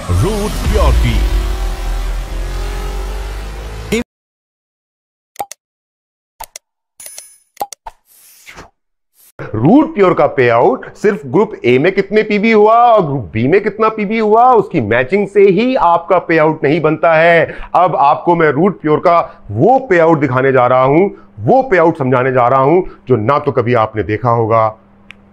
Root purity. Root pure का पे out सिर्फ ग्रुप ए में कितने पीबी हुआ और ग्रुप बी में कितना पीबी हुआ उसकी मैचिंग से ही आपका पे आउट नहीं बनता है। अब आपको मैं रूट प्योर का वो पे आउट दिखाने जा रहा हूं, वो पे आउट समझाने जा रहा हूं जो ना तो कभी आपने देखा होगा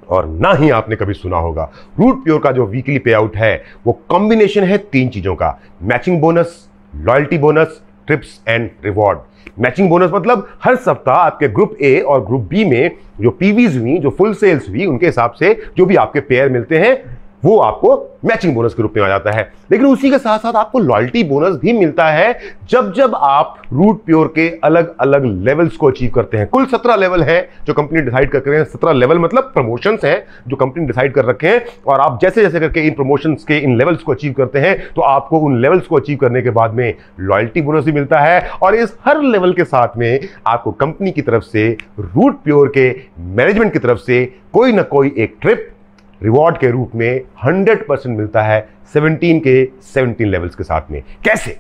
और ना ही आपने कभी सुना होगा। रूट प्योर का जो वीकली पे आउट है वो कॉम्बिनेशन है 3 चीजों का, matching bonus, loyalty bonus, trips and reward. Matching bonus मतलब हर सप्ताह आपके ग्रुप ए और ग्रुप बी में जो पीवीज हुई, जो फुल सेल्स हुई, उनके हिसाब से जो भी आपके पेयर मिलते हैं वो आपको मैचिंग बोनस के रूप में आ जाता है। लेकिन उसी के साथ साथ आपको लॉयल्टी बोनस भी मिलता है जब जब आप रूट प्योर के अलग अलग लेवल्स को अचीव करते हैं। कुल 17 लेवल है जो कंपनी डिसाइड कर रहे हैं। 17 लेवल मतलब प्रमोशंस हैं जो कंपनी डिसाइड कर रखे हैं, और आप जैसे जैसे करके इन प्रमोशंस के इन लेवल्स को अचीव करते हैं तो आपको उन लेवल्स को अचीव करने के बाद में लॉयल्टी बोनस भी मिलता है। और इस हर लेवल के साथ में आपको कंपनी की तरफ से, रूट प्योर के मैनेजमेंट की तरफ से कोई ना कोई एक ट्रिप रिवॉर्ड के रूप में 100% मिलता है 17 के 17 लेवल्स के साथ में। कैसे?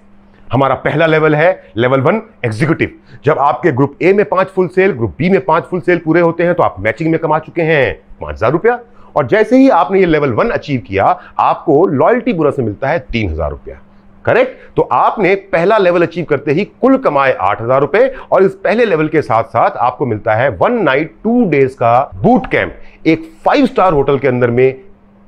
हमारा पहला लेवल है लेवल 1 एग्जीक्यूटिव। जब आपके ग्रुप ए में 5 फुल सेल, ग्रुप बी में 5 फुल सेल पूरे होते हैं तो आप मैचिंग में कमा चुके हैं 5,000 रुपया। और जैसे ही आपने ये लेवल 1 अचीव किया आपको लॉयल्टी बोनस में मिलता है 3,000 रुपया। करेक्ट? तो आपने पहला लेवल अचीव करते ही कुल कमाए 8,000 रुपए, और इस पहले लेवल के साथ साथ आपको मिलता है 1 नाइट 2 डेज का बूट कैंप एक 5 स्टार होटल के अंदर में,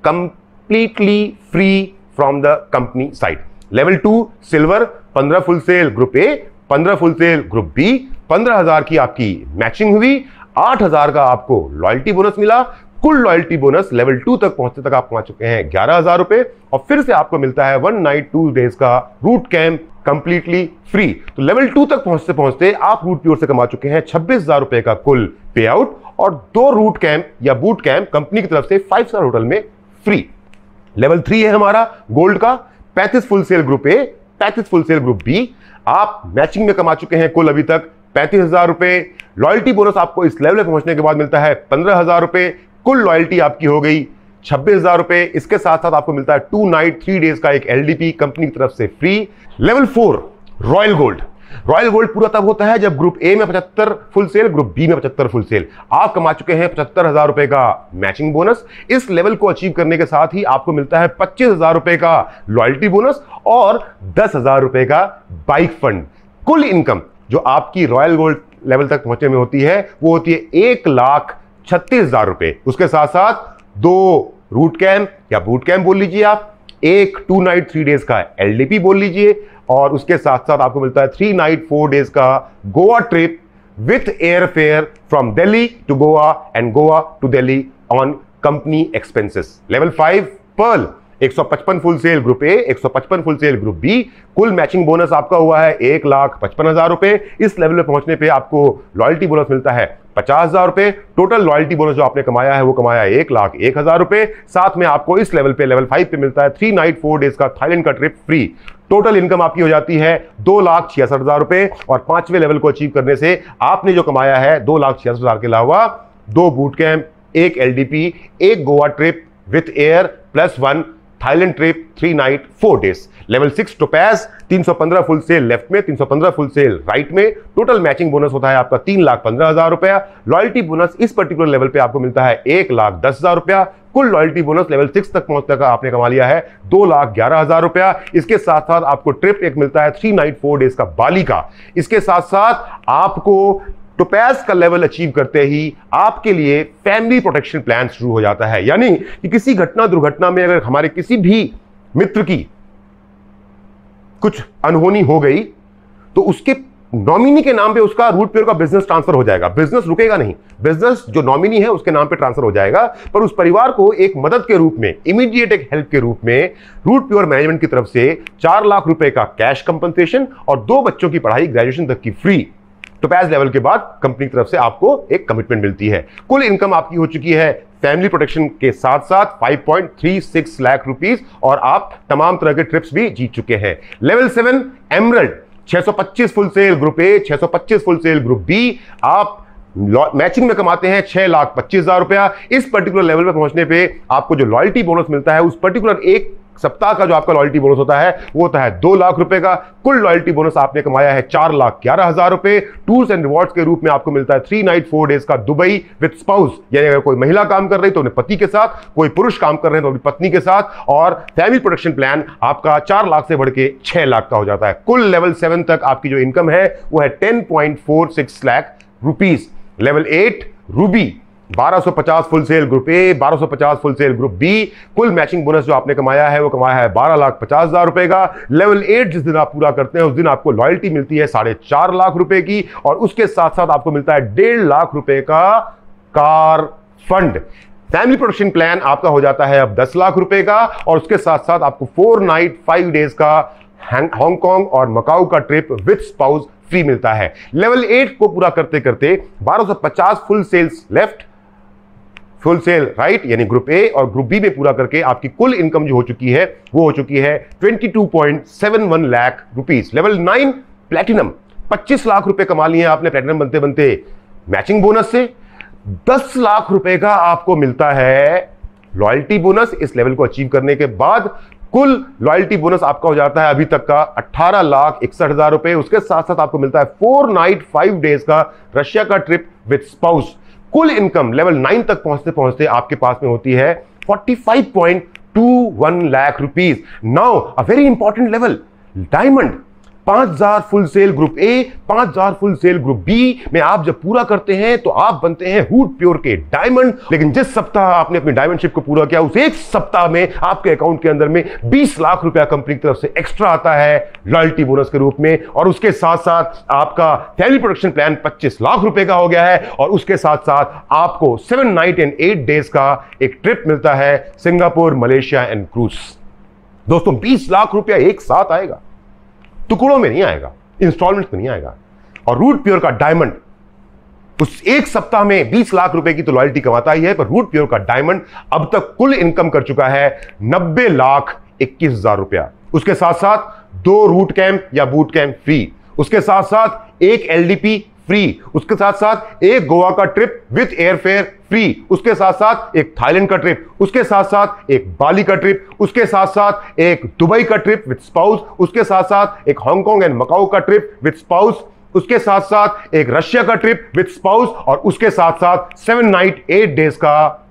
completely free from the company side. Level 2 silver 15 full sale group A, 15 full sale group B, 15,000 की आपकी मैचिंग हुई, 8,000 का आपको लॉयल्टी बोनस मिला। कुल लॉयल्टी बोनस लेवल 2 तक पहुंचने तक आप कमा चुके हैं 11,000 रुपए, और फिर से आपको मिलता है 1 नाइट 2 डेज का रूट कैंप कंप्लीटली फ्री। तो लेवल 2 तक पहुंचते पहुंचते आप रूट प्योर से कमा चुके हैं 26,000 रुपए का कुल पे आउट, और 2 रूट कैंप या बूट कैंप कंपनी की तरफ से 5 स्टार होटल में फ्री। लेवल 3 है हमारा गोल्ड का, 35 full sale group A, 35 full sale group B. आप मैचिंग में कमा चुके हैं कुल अभी तक 35,000 रुपए। लॉयल्टी बोनस आपको इस लेवल पे पहुंचने के बाद मिलता है 15,000 रुपए। कुल लॉयल्टी आपकी हो गई 26,000 रुपए। इसके साथ साथ आपको मिलता है 2 नाइट 3 डेज का एक एलडीपी कंपनी की तरफ से free. Level 4 royal gold. Royal gold पूरा तब होता है जब ग्रुप ए में 75 फुल सेल, ग्रुप बी में 75 फुल सेल। आप कमा चुके हैं 75,000 रुपए का मैचिंग बोनस। इस लेवल को अचीव करने के साथ ही आपको मिलता है 25,000 रुपए का लॉयल्टी बोनस और 10,000 रुपए का बाइक फंड। कुल इनकम जो आपकी रॉयल गोल्ड लेवल तक पहुंचने में होती है वो होती है 1,36,000 रुपए। उसके साथ साथ 2 रूट कैंप या बूट कैंप बोल लीजिए आप, एक 2 नाइट 3 डेज का एलडीपी बोल लीजिए, और उसके साथ साथ आपको मिलता है 3 नाइट 4 डेज का Goa trip with air fare from Delhi to Goa and Goa to Delhi on company expenses. Level 5 pearl 155 full sale group A, 155 full sale group B. कुल मैचिंग बोनस आपका हुआ है 1,55,000 रुपए। इस लेवल पे पहुंचने पे आपको लॉयल्टी बोनस मिलता है 50,000 रुपए। टोटल लॉयल्टी बोनस जो आपने कमाया है वो कमाया 1,01,000 रुपए। साथ में आपको इस लेवल पे लेवल 5 पे मिलता है 3 नाइट 4 डेज का थाईलैंड का ट्रिप फ्री। टोटल इनकम आपकी हो जाती है 2,66,000 रुपए, और 5वें लेवल को अचीव करने से आपने जो कमाया है 2,66,000 के अलावा 2 बूट कैंप, एक एलडीपी, एक Goa trip with air plus 1 Thailand trip 3 night 4 days. Level 6 topaz 315 full sale left में, 315 फुल सेल राइट में। टोटल मैचिंग बोनस होता है आपका 3,15,000 रुपया। लॉयल्टी बोनस इस पर्टिकुलर लेवल पे आपको मिलता है 1,10,000 रुपया। कुल लॉयल्टी बोनस लेवल 6 तक पहुंचने का आपने कमा लिया है 2,11,000 रुपया। इसके साथ साथ आपको ट्रिप एक मिलता है 3 नाइट 4 डेज का बाली का। इसके साथ साथ आपको टोपैज का लेवल अचीव करते ही आपके लिए फैमिली प्रोटेक्शन प्लान शुरू हो जाता है। यानी कि किसी घटना दुर्घटना में अगर हमारे किसी भी मित्र की कुछ अनहोनी हो गई तो उसके नॉमिनी के नाम पे उसका रूट प्योर का बिजनेस ट्रांसफर हो जाएगा। बिजनेस रुकेगा नहीं, बिजनेस जो नॉमिनी है उसके नाम पे ट्रांसफर हो जाएगा, पर उस परिवार को एक मदद के रूप में, इमीडिएट एक हेल्प के रूप में रूट प्योर मैनेजमेंट की तरफ से 4 लाख रुपए का कैश कंपनसेशन और 2 बच्चों की पढ़ाई ग्रेजुएशन तक की फ्री। टोपैज लेवल के बाद कंपनी की तरफ से आपको एक कमिटमेंट मिलती है। कुल इनकम आपकी हो चुकी है फैमिली प्रोटेक्शन के साथ साथ 5.36 लाख रुपीस, और आप तमाम तरह के ट्रिप्स भी जीत चुके हैं। Level 7 emerald 625 full sale group A, 625 full sale group B. आप मैचिंग में कमाते हैं 6,25,000 रुपया। इस पर्टिकुलर लेवल पे पहुंचने पे आपको जो लॉयल्टी बोनस मिलता है उस पर्टिकुलर एक सप्ताह का जो आपका लॉयल्टी बोनस होता है वो होता है 2 लाख रुपए का। कुल लॉयल्टी बोनस आपने कमाया है 4,11,000 रुपए। टूर्स एंड रिवॉर्ड्स के रूप में आपको मिलता है 3 नाइट 4 डेज का दुबई विद स्पाउस, यानी अगर कोई महिला काम कर रही तो अपने पति के साथ, कोई पुरुष काम कर रहे हैं तो अपनी पत्नी के साथ, और फैमिली प्रोटेक्शन प्लान आपका 4 लाख से बढ़ के 6 लाख का हो जाता है। कुल लेवल 7 तक आपकी जो इनकम है वो है 10.46 lakh rupees. Level 8 ruby 1250 full sale group A, 1250 full sale group B. कुल मैचिंग बोनस जो आपने कमाया है वो कमाया है 12,50,000 रुपए का। लेवल 8 जिस दिन आप पूरा करते हैं उस दिन आपको लॉयल्टी मिलती है 4.5 लाख रुपए की, और उसके साथ साथ आपको मिलता है 1.5 लाख रुपए का car fund. Family protection plan आपका हो जाता है अब 10 लाख रुपए का, और उसके साथ साथ आपको 4 नाइट 5 डेज का हांगकांग और मकाऊ का ट्रिप विद स्पाउस फ्री मिलता है। लेवल 8 को पूरा करते करते 1250 full sales left, full sale right, यानी ग्रुप ए और ग्रुप बी में पूरा करके आपकी कुल इनकम जो हो चुकी है वो हो चुकी है 22.71 lakh rupees. Level 9 platinum 25 lakh रुपए कमा लिए आपने प्लैटिनम बनते बनते मैचिंग बोनस से। 10 लाख रुपए का आपको मिलता है लॉयल्टी बोनस इस लेवल को अचीव करने के बाद। कुल लॉयल्टी बोनस आपका हो जाता है अभी तक का 18,61,000 रुपए। उसके साथ साथ आपको मिलता है 4 नाइट 5 डेज का रशिया का ट्रिप विद स्पाउस। कुल इनकम लेवल 9 तक पहुंचते पहुंचते आपके पास में होती है 45.21 lakh rupees. Now a very important level, diamond. 5,000 full sale group A, 5,000 full sale group B में आप जब पूरा करते हैं तो आप बनते हैं रूट प्योर के डायमंड। लेकिन जिस सप्ताह आपने अपनी डायमंडशिप को पूरा किया उस एक सप्ताह में आपके अकाउंट के अंदर में 20 लाख रुपया कंपनी की तरफ से एक्स्ट्रा आता है लॉयल्टी बोनस के रूप में, और उसके साथ साथ आपका फैमिली प्रोटेक्शन प्लान 25 लाख रुपए का हो गया है, और उसके साथ साथ आपको 7 नाइट एंड 8 डेज का एक ट्रिप मिलता है सिंगापुर, मलेशिया एंड क्रूज। दोस्तों 20 लाख रुपया एक साथ आएगा, टुकड़ों में नहीं आएगा, इंस्टॉलमेंट में नहीं आएगा। और रूट प्योर का डायमंड उस एक सप्ताह में 20 लाख रुपए की तो लॉयल्टी कमाता ही है, पर रूट प्योर का डायमंड अब तक कुल इनकम कर चुका है 90,21,000 रुपया। उसके साथ साथ 2 रूट कैंप या बूट कैंप फ्री, उसके साथ साथ 1 LDP फ्री, उसके साथ साथ 1 गोवा का ट्रिप विद एयरफेयर फ्री, उसके साथ साथ 1 थाईलैंड का ट्रिप, उसके साथ साथ 1 बाली का ट्रिप, उसके साथ साथ 1 दुबई का ट्रिप विद स्पाउस, उसके साथ साथ 1 हांगकांग एंड मकाऊ का ट्रिप विद स्पाउस, उसके साथ साथ 1 रशिया का ट्रिप विद स्पाउस, और उसके साथ साथ 7 नाइट 8 डेज का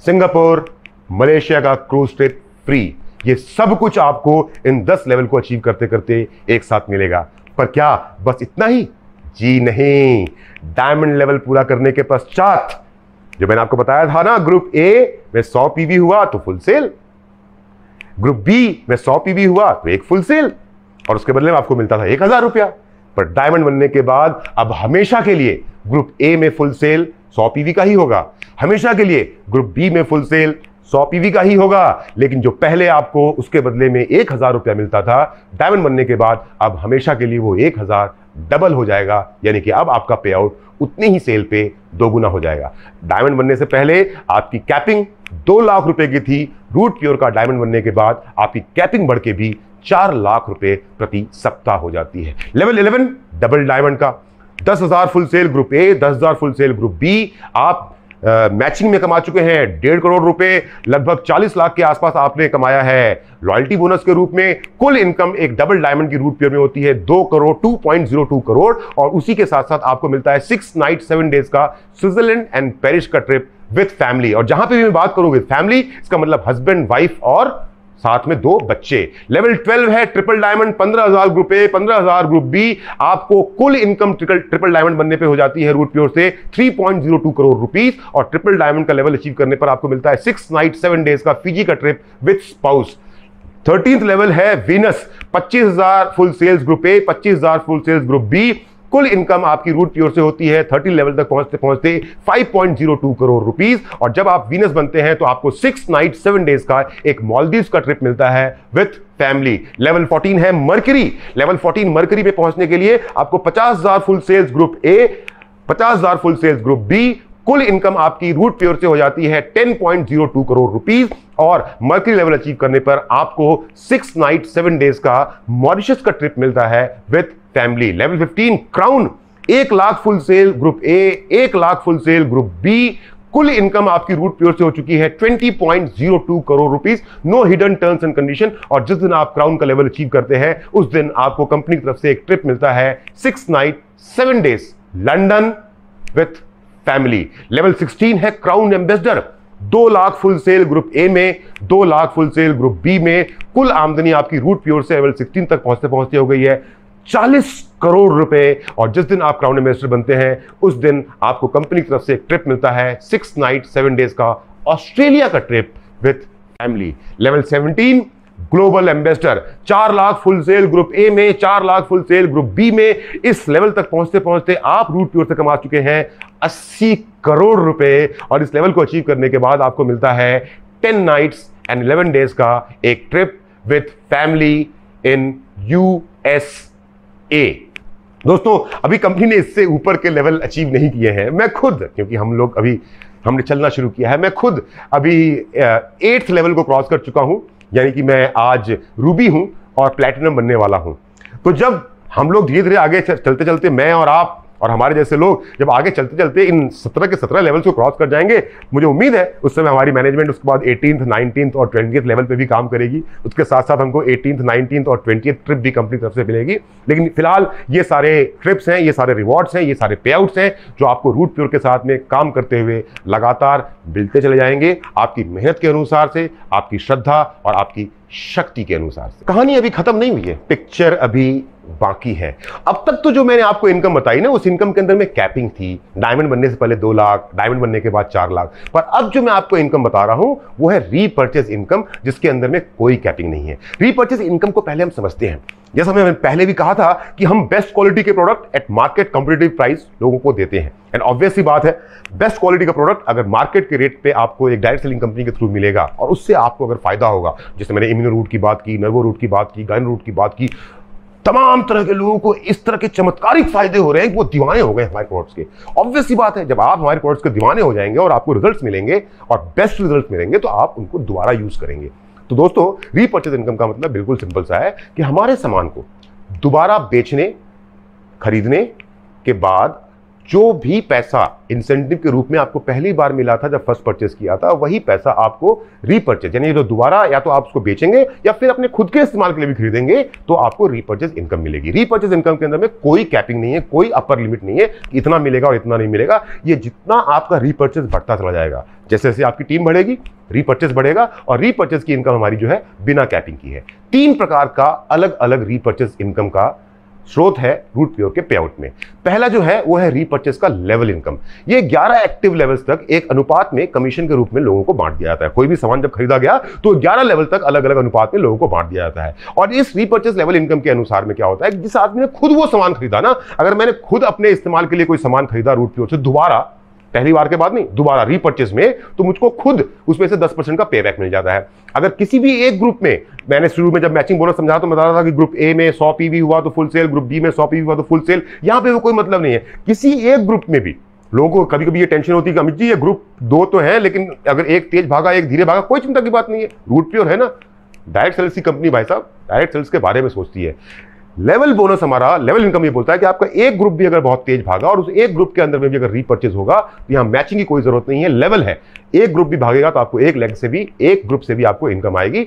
सिंगापुर, मलेशिया का क्रूज ट्रिप फ्री। ये सब कुछ आपको इन 10 लेवल को अचीव करते करते एक साथ मिलेगा। पर क्या बस इतना ही? जी नहीं, डायमंड लेवल पूरा करने के पश्चात जो मैंने आपको बताया था ना, ग्रुप ए में 100 पीवी हुआ तो फुल सेल, ग्रुप बी में 100 पीवी हुआ तो 1 फुल सेल, और उसके बदले में आपको मिलता था 1,000 रुपया। पर डायमंड बनने के बाद अब हमेशा के लिए ग्रुप ए में फुल सेल 100 पीवी का ही होगा, हमेशा के लिए ग्रुप बी में फुल सेल 100 पीवी का ही होगा। लेकिन जो पहले आपको उसके बदले में 1,000 रुपया मिलता था, डायमंड बनने के बाद अब हमेशा के लिए वो 1,000 डबल हो जाएगा, यानी कि अब आपका पे आउट उतनी ही सेल पे 2 गुना हो जाएगा। डायमंड बनने से पहले आपकी कैपिंग 2 लाख रुपए की थी, रूट प्योर का डायमंड बनने के बाद आपकी कैपिंग बढ़ के भी 4 लाख रुपए प्रति सप्ताह हो जाती है। लेवल 11 डबल डायमंड का 10,000 full sale group A, 10,000 full sale group B. आप मैचिंग में कमा चुके हैं 1.5 करोड़ रुपए, लगभग 40 लाख के आसपास आपने कमाया है लॉयल्टी बोनस के रूप में। कुल इनकम एक डबल डायमंड की रूट प्योर में होती है 2.02 करोड़, और उसी के साथ साथ आपको मिलता है 6 नाइट 7 डेज का स्विट्जरलैंड एंड पेरिस का ट्रिप विद फैमिली। और जहां पे भी मैं बात करूं विद फैमिली, इसका मतलब हस्बैंड, वाइफ और साथ में 2 बच्चे। लेवल 12 है triple diamond, 15,000 group A, 15,000 group B. आपको कुल इनकम ट्रिपल डायमंड बनने पे हो जाती है रूट प्योर से 3.02 करोड़ रुपीस, और ट्रिपल डायमंड का लेवल अचीव करने पर आपको मिलता है 6 नाइट 7 डेज का फिजी का trip with spouse. 13th level है Venus, 25,000 full sales group A, 25,000 full sales group B. कुल इनकम आपकी रूट प्योर से होती है 30 लेवल तक पहुंचते पहुंचते 5.02 करोड़ रुपीस, और जब आप वीनस बनते हैं तो आपको 6 नाइट 7 डेज का एक मालदीव्स का ट्रिप मिलता है विथ फैमिली। लेवल 14 है मर्करी। लेवल 14 मर्करी पे पहुंचने के लिए आपको 50,000 full sales group A, 50,000 full sales group B. कुल इनकम आपकी रूट प्योर से हो जाती है 10.02 करोड़ रुपीस, और मर्करी लेवल अचीव करने पर आपको 6 नाइट 7 डेज का मॉरिशस का ट्रिप मिलता है with family. Level 15 crown, 1 lakh full sale group A, 1 lakh full sale group B. कुल इनकम आपकी रूट प्योर से हो चुकी है 20.02 crore rupees, no hidden terms and condition. और जिस दिन आप क्राउन का लेवल अचीव करते हैं उस दिन आपको कंपनी की तरफ से एक ट्रिप मिलता है 6 night 7 days London with family. Level 16 है crown ambassador. 2 lakh full sale group A में, 2 lakh full sale group B में। कुल आमदनी आपकी रूट प्योर से लेवल 16 तक पहुंचते पहुंचते हो गई है 40 करोड़ रुपए। और जिस दिन आप क्राउन एम्बेसडर बनते हैं उस दिन आपको कंपनी की तरफ से एक ट्रिप मिलता है 6 नाइट 7 डेज का ऑस्ट्रेलिया का trip with family. Level 17 global ambassador. 4 lakh full sale group A में, 4 lakh full sale group B में। इस लेवल तक पहुंचते पहुंचते आप रूट प्योर से कमा चुके हैं 80 करोड़ रुपए। और इस लेवल को अचीव करने के बाद आपको मिलता है 10 नाइट्स एंड 11 डेज का एक trip with family in USA। दोस्तों, अभी कंपनी ने इससे ऊपर के लेवल अचीव नहीं किए हैं। मैं खुद, क्योंकि हमने चलना शुरू किया है, मैं खुद अभी 8th लेवल को क्रॉस कर चुका हूं, यानी कि मैं आज रूबी हूं और प्लैटिनम बनने वाला हूं। तो जब हम लोग धीरे धीरे आगे चलते चलते, मैं और आप और हमारे जैसे लोग जब आगे चलते चलते इन 17 के 17 लेवल्स को क्रॉस कर जाएंगे, मुझे उम्मीद है उस समय हमारी मैनेजमेंट उसके बाद 18th 19th और 20th लेवल पे भी काम करेगी। उसके साथ साथ हमको 18th 19th और 20th ट्रिप भी कंपनी तरफ से मिलेगी। लेकिन फिलहाल ये सारे ट्रिप्स हैं, ये सारे रिवॉर्ड्स हैं, ये सारे पे आउट्स हैं जो आपको रूट प्योर के साथ में काम करते हुए लगातार मिलते चले जाएंगे, आपकी मेहनत के अनुसार से, आपकी श्रद्धा और आपकी शक्ति के अनुसार से। कहानी अभी खत्म नहीं हुई है, पिक्चर अभी बाकी है। अब तक तो जो मैंने आपको इनकम बताई ना, उस इनकम के अंदर में कैपिंग थी। डायमंड बनने से पहले 2 लाख, डायमंड बनने के बाद 4 लाख। पर अब जो मैं आपको इनकम बता रहा हूं वो है रीपर्चेज इनकम, जिसके अंदर में कोई कैपिंग नहीं है। रीपर्चेज इनकम को पहले हम समझते हैं। जैसा मैंने पहले भी कहा था कि हम बेस्ट क्वालिटी के product at market competitive price लोगों को देते हैं। एंड ऑब्वियस सी बात है, बेस्ट क्वालिटी का प्रोडक्ट अगर मार्केट के रेट पे आपको एक डायरेक्ट सेलिंग कंपनी के थ्रू मिलेगा और उससे आपको अगर फायदा होगा, जैसे मैंने इम्यूनो रूट की बात की, नर्वो रूट की बात की, गायनो रूट की बात की, तमाम तरह के लोगों को इस तरह के चमत्कारिक फायदे हो रहे हैं कि वो दीवाने हो गए हमारे प्रोडक्ट्स के। ऑब्वियस सी बात है, जब आप हमारे प्रोडक्ट्स के दीवाने हो जाएंगे और आपको रिजल्ट्स मिलेंगे और बेस्ट रिजल्ट्स मिलेंगे तो आप उनको दोबारा यूज करेंगे। तो दोस्तों, रीपर्चेज इनकम का मतलब बिल्कुल सिंपल सा है कि हमारे सामान को दोबारा बेचने, खरीदने के बाद जो भी पैसा इंसेंटिव के रूप में आपको पहली बार मिला था जब फर्स्ट परचेज किया था, वही पैसा आपको रीपर्चेज, यानी जो दोबारा या तो आप उसको बेचेंगे या फिर अपने खुद के इस्तेमाल के लिए भी खरीदेंगे तो आपको रीपर्चेज इनकम मिलेगी। रीपर्चेज इनकम के अंदर में कोई कैपिंग नहीं है, कोई अपर लिमिट नहीं है कि इतना मिलेगा और इतना नहीं मिलेगा। ये जितना आपका रीपर्चेज बढ़ता चला जाएगा, जैसे जैसे आपकी टीम बढ़ेगी रीपर्चेज बढ़ेगा। और रीपर्चेज की इनकम हमारी जो है बिना कैपिंग की है। 3 प्रकार का अलग अलग रीपर्चेज इनकम का स्रोत है रूट प्योर के पे आउट में। पहला जो है वो है रीपर्चेज का लेवल इनकम। ये 11 एक्टिव लेवल्स तक एक अनुपात में कमीशन के रूप में लोगों को बांट दिया जाता है। कोई भी सामान जब खरीदा गया तो 11 लेवल तक अलग अलग अनुपात में लोगों को बांट दिया जाता है। और इस रीपर्चेज लेवल इनकम के अनुसार में क्या होता है, जिस आदमी ने खुद वो सामान खरीदा ना, अगर मैंने खुद अपने इस्तेमाल के लिए कोई सामान खरीदा रूट प्योर से दोबारा, पहली बार के बाद नहीं, दोबारा रीपर्चेज में, तो मुझको खुद उसमें से 10% का पे बैक मिल जाता है। अगर किसी भी एक ग्रुप में, मैंने शुरू में जब मैचिंग बोनस समझा तो बता रहा था कि ग्रुप ए में 100 पीवी हुआ तो फुल सेल, ग्रुप बी में 100 पीवी हुआ तो फुल सेल। यहां पे वो कोई मतलब नहीं है। किसी एक ग्रुप में भी लोगों को कभी कभी ये टेंशन होती है कि अमित जी ये ग्रुप 2 तो है, लेकिन अगर एक तेज भागा एक धीरे भागा, कोई चिंता की बात नहीं है। रूट प्योर है ना, डायरेक्ट सेल्स की कंपनी भाई साहब, डायरेक्ट सेल्स के बारे में सोचती है। लेवल बोनस, हमारा लेवल इनकम ये बोलता है कि आपका एक ग्रुप भी अगर बहुत तेज भागा और उस एक ग्रुप के अंदर में भी अगर रीपर्चेज होगा तो यहां मैचिंग की कोई जरूरत नहीं है, लेवल है। एक ग्रुप भी भागेगा तो आपको एक लेग से भी, एक ग्रुप से भी आपको इनकम आएगी।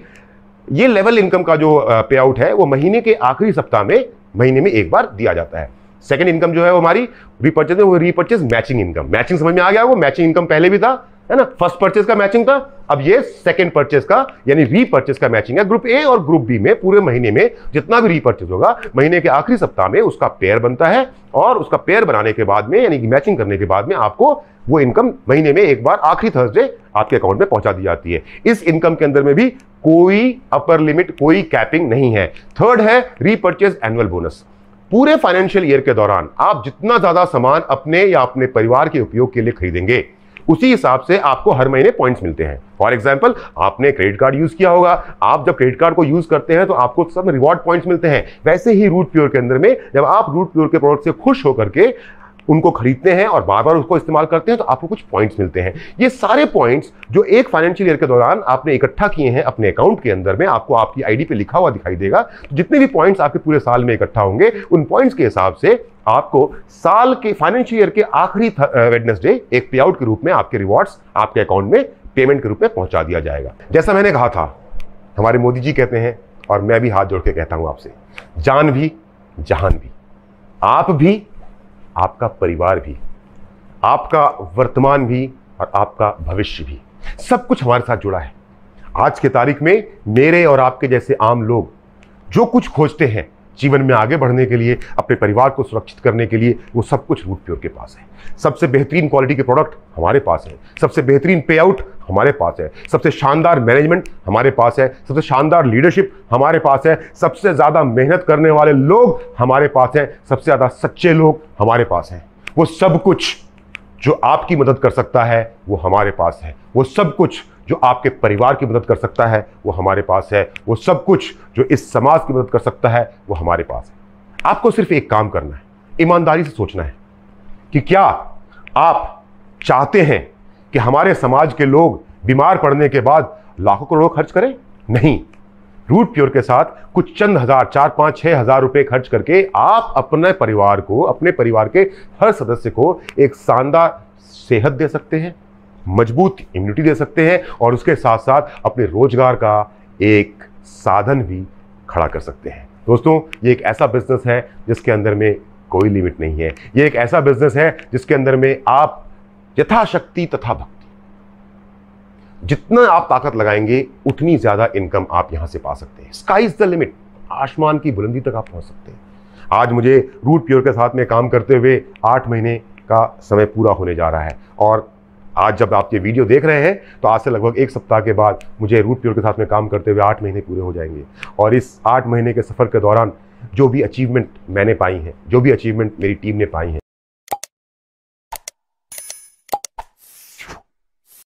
ये लेवल इनकम का जो पे आउट है वो महीने के आखिरी सप्ताह में, महीने में एक बार दिया जाता है। सेकंड इनकम जो है वो हमारी रीपर्चेज में, वो रीपर्चेज मैचिंग इनकम। मैचिंग समझ में आ गया, वो मैचिंग इनकम पहले भी था, है ना। फर्स्ट परचेज का मैचिंग था, अब ये सेकंड परचेज का यानी रीपर्चेज का मैचिंग है। ग्रुप ए और ग्रुप बी में पूरे महीने में जितना भी रीपर्चेज होगा, महीने के आखिरी सप्ताह में उसका पेयर बनता है और उसका पेयर बनाने के बाद में, यानी कि मैचिंग करने के बाद में, आपको वो इनकम महीने में एक बार आखिरी थर्सडे आपके अकाउंट में पहुंचा दी जाती है। इस इनकम के अंदर में भी कोई अपर लिमिट, कोई कैपिंग नहीं है। थर्ड है रीपर्चेज एनुअल बोनस। पूरे फाइनेंशियल ईयर के दौरान आप जितना ज्यादा सामान अपने या अपने परिवार के उपयोग के लिए खरीदेंगे, उसी हिसाब से आपको हर महीने पॉइंट्स मिलते हैं। फॉर एग्जांपल, आपने क्रेडिट कार्ड यूज किया होगा, आप जब क्रेडिट कार्ड को यूज करते हैं तो आपको सब रिवॉर्ड पॉइंट्स मिलते हैं। वैसे ही रूट प्योर के अंदर में जब आप रूट प्योर के प्रोडक्ट से खुश होकर के उनको खरीदते हैं और बार बार उसको इस्तेमाल करते हैं तो आपको कुछ पॉइंट्स मिलते हैं। ये सारे पॉइंट्स जो एक फाइनेंशियल ईयर के दौरान आपने इकट्ठा किए हैं अपने अकाउंट के अंदर में, आपको आपकी आईडी पे लिखा हुआ दिखाई देगा। तो जितने भी पॉइंट्स आपके पूरे साल में इकट्ठा होंगे, उन पॉइंट्स के हिसाब से आपको साल के फाइनेंशियल ईयर के आखिरी वेडनेसडे एक पे आउट के रूप में आपके रिवॉर्ड्स आपके अकाउंट में पेमेंट के रूप में पहुंचा दिया जाएगा। जैसा मैंने कहा था, हमारे मोदी जी कहते हैं और मैं भी हाथ जोड़ के कहता हूं आपसे, जान भी जहान भी, आप भी, आपका परिवार भी, आपका वर्तमान भी और आपका भविष्य भी, सब कुछ हमारे साथ जुड़ा है। आज की तारीख में मेरे और आपके जैसे आम लोग जो कुछ खोजते हैं जीवन में आगे बढ़ने के लिए, अपने परिवार को सुरक्षित करने के लिए, वो सब कुछ रूट प्योर के पास है। सबसे बेहतरीन क्वालिटी के प्रोडक्ट हमारे पास है, सबसे बेहतरीन पे आउट हमारे पास है, सबसे शानदार मैनेजमेंट हमारे पास है, सबसे शानदार लीडरशिप हमारे पास है, सबसे ज्यादा मेहनत करने वाले लोग हमारे पास हैं, सबसे ज्यादा सच्चे लोग हमारे पास हैं। वो सब कुछ जो आपकी मदद कर सकता है वो हमारे पास है। वो सब कुछ जो आपके परिवार की मदद कर सकता है वो हमारे पास है। वो सब कुछ जो इस समाज की मदद कर सकता है वो हमारे पास है। आपको सिर्फ एक काम करना है, ईमानदारी से सोचना है कि क्या आप चाहते हैं कि हमारे समाज के लोग बीमार पड़ने के बाद लाखों करोड़ों खर्च करें? नहीं। रूट प्योर के साथ कुछ चंद हजार, 4-5-6 हजार रुपए खर्च करके आप अपने परिवार को, अपने परिवार के हर सदस्य को एक शानदार सेहत दे सकते हैं, मजबूत इम्यूनिटी दे सकते हैं और उसके साथ साथ अपने रोजगार का एक साधन भी खड़ा कर सकते हैं। दोस्तों, ये एक ऐसा बिजनेस है जिसके अंदर में कोई लिमिट नहीं है। ये एक ऐसा बिजनेस है जिसके अंदर में आप यथाशक्ति तथा भक्ति, जितना आप ताकत लगाएंगे उतनी ज्यादा इनकम आप यहां से पा सकते हैं। स्काई इज द लिमिट, आसमान की बुलंदी तक आप पहुंच सकते हैं। आज मुझे रूट प्योर के साथ में काम करते हुए 8 महीने का समय पूरा होने जा रहा है और आज जब आप ये वीडियो देख रहे हैं तो आज से लगभग 1 सप्ताह के बाद मुझे रूट प्योर के साथ में काम करते हुए 8 महीने पूरे हो जाएंगे। और इस 8 महीने के सफर के दौरान जो भी अचीवमेंट मैंने पाई हैं, जो भी अचीवमेंट मेरी टीम ने पाई हैं,